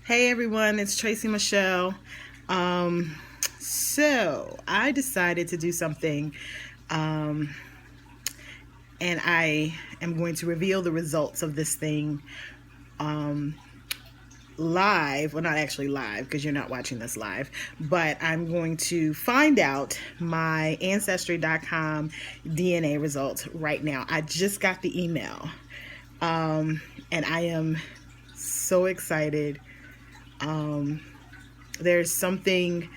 Hey everyone, it's Tracey Michae'l. So I decided to do something, and I am going to reveal the results of this thing live. Well, not actually live because you're not watching this live, but I'm going to find out my Ancestry.com DNA results right now. I just got the email, and I am so excited. There's something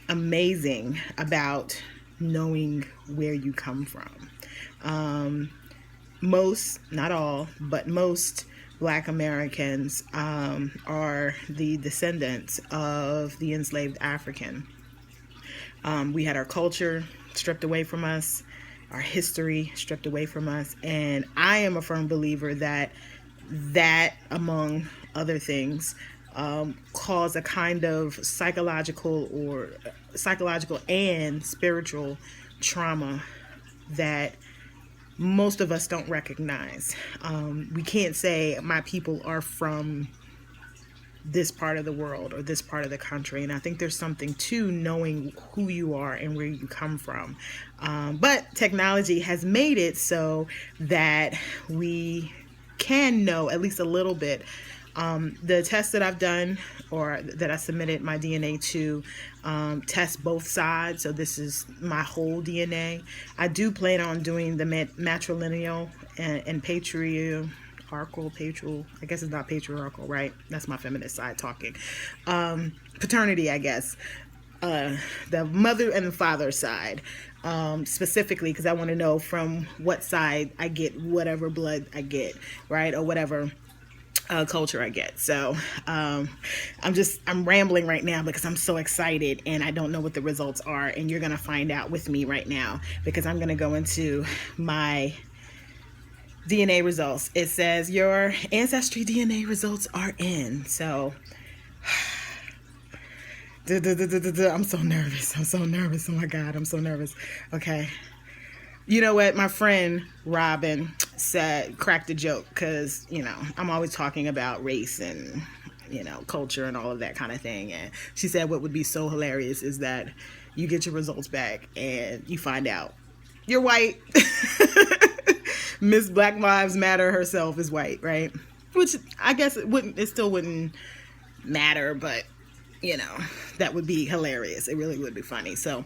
amazing about knowing where you come from. Most, not all, but most Black Americans are the descendants of the enslaved African. We had our culture stripped away from us, our history stripped away from us, and I am a firm believer that among other things, cause a kind of psychological and spiritual trauma that most of us don't recognize. We can't say my people are from this part of the world or this part of the country, and I think there's something to knowing who you are and where you come from. But technology has made it so that we can know at least a little bit. The test that I've done, or that I submitted my DNA to, test both sides. So this is my whole DNA. I do plan on doing the matrilineal and patriarchal. I guess it's not patriarchal, right? That's my feminist side talking. Paternity, I guess. The mother and the father side, specifically, because I want to know from what side I get whatever blood I get, right? Or whatever culture I get. So I'm rambling right now because I'm so excited and I don't know what the results are, and you're gonna find out with me right now because I'm gonna go into my DNA results. It says your Ancestry DNA results are in. So I'm so nervous. Oh my God, I'm so nervous. Okay. You know what? My friend Robin cracked a joke because, I'm always talking about race and, culture and all of that kind of thing. And she said what would be so hilarious is that you get your results back and you find out you're white. Miss Black Lives Matter herself is white, right? Which I guess it still wouldn't matter, but that would be hilarious. It really would be funny. So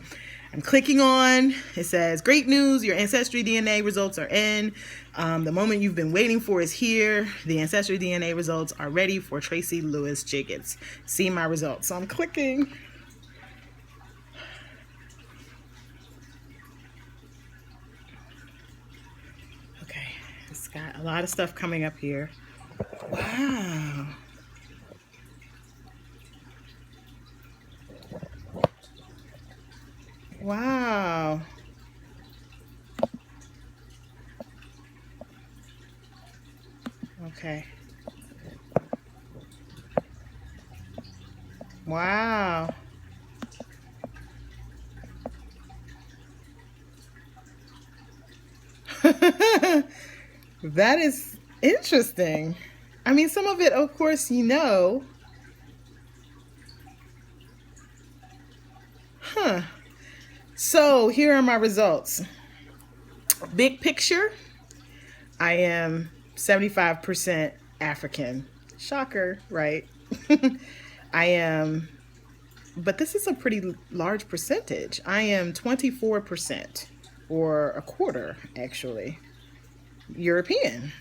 I'm clicking on, it says, great news, your Ancestry DNA results are in. The moment you've been waiting for is here. The Ancestry DNA results are ready for Tracey Lewis-Giggetts. See my results. So I'm clicking. Okay, it's got a lot of stuff coming up here. Wow. Wow. Okay. Wow. That is interesting. I mean, some of it, of course, Huh. So here are my results. Big picture, I am 75% African. Shocker, right? I am, but this is a pretty large percentage. I am 24%, or a quarter, actually, European.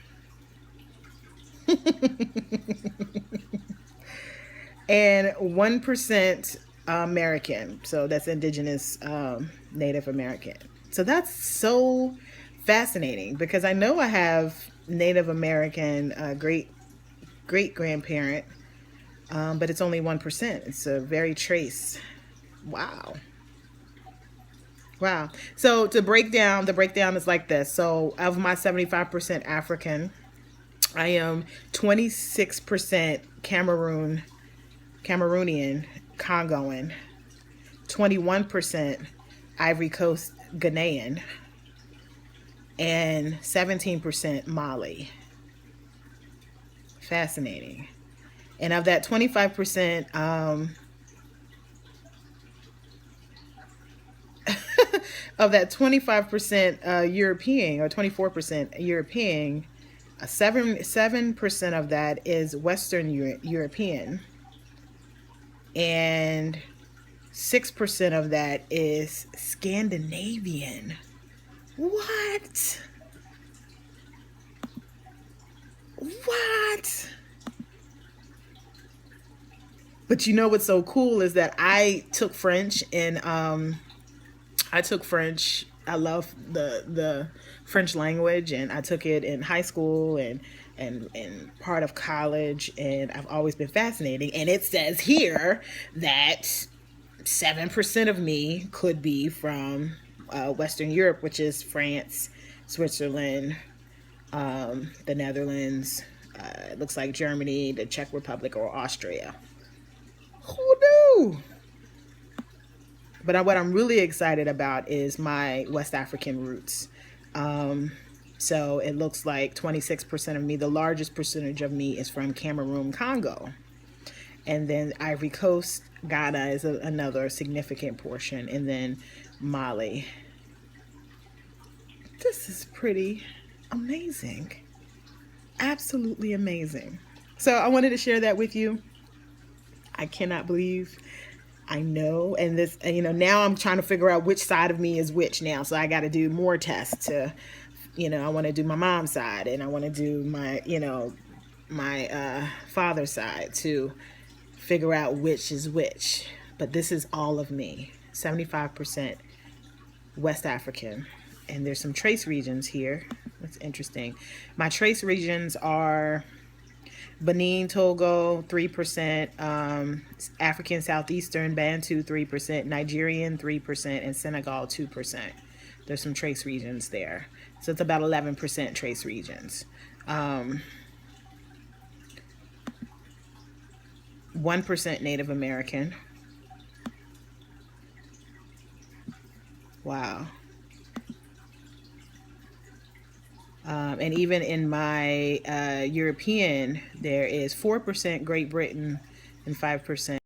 And 1% American. So that's indigenous, Native American. So that's so fascinating because I know I have Native American great grandparent, but it's only 1%. It's a very trace. Wow. Wow. So the breakdown is like this. So of my 75% African, I am 26% Cameroonian, Congoan, 21% Ivory Coast Ghanaian, and 17% Mali. Fascinating. And of that 25%, of that 25% European, or 24% European, 7% of that is Western European, and 6% of that is Scandinavian. What? What? But you know what's so cool is that I took French, and I love the French language, and I took it in high school and part of college, and I've always been fascinated. And it says here that 7% of me could be from Western Europe, which is France, Switzerland, the Netherlands, it looks like Germany, the Czech Republic, or Austria. Who knew? But what I'm really excited about is my West African roots. So it looks like 26% of me, the largest percentage of me, is from Cameroon, Congo. And then Ivory Coast, Ghana is another significant portion. And then Mali. This is pretty amazing. Absolutely amazing. So I wanted to share that with you. I cannot believe I know. And this, now I'm trying to figure out which side of me is which now. So I got to do more tests to, I want to do my mom's side, and I want to do my, my father's side to figure out which is which. But this is all of me, 75% West African. And there's some trace regions here. That's interesting. My trace regions are Benin, Togo, 3%, African Southeastern, Bantu, 3%, Nigerian, 3%, and Senegal, 2%. There's some trace regions there. So it's about 11% trace regions. 1% Native American. Wow. And even in my European, there is 4% Great Britain and 5%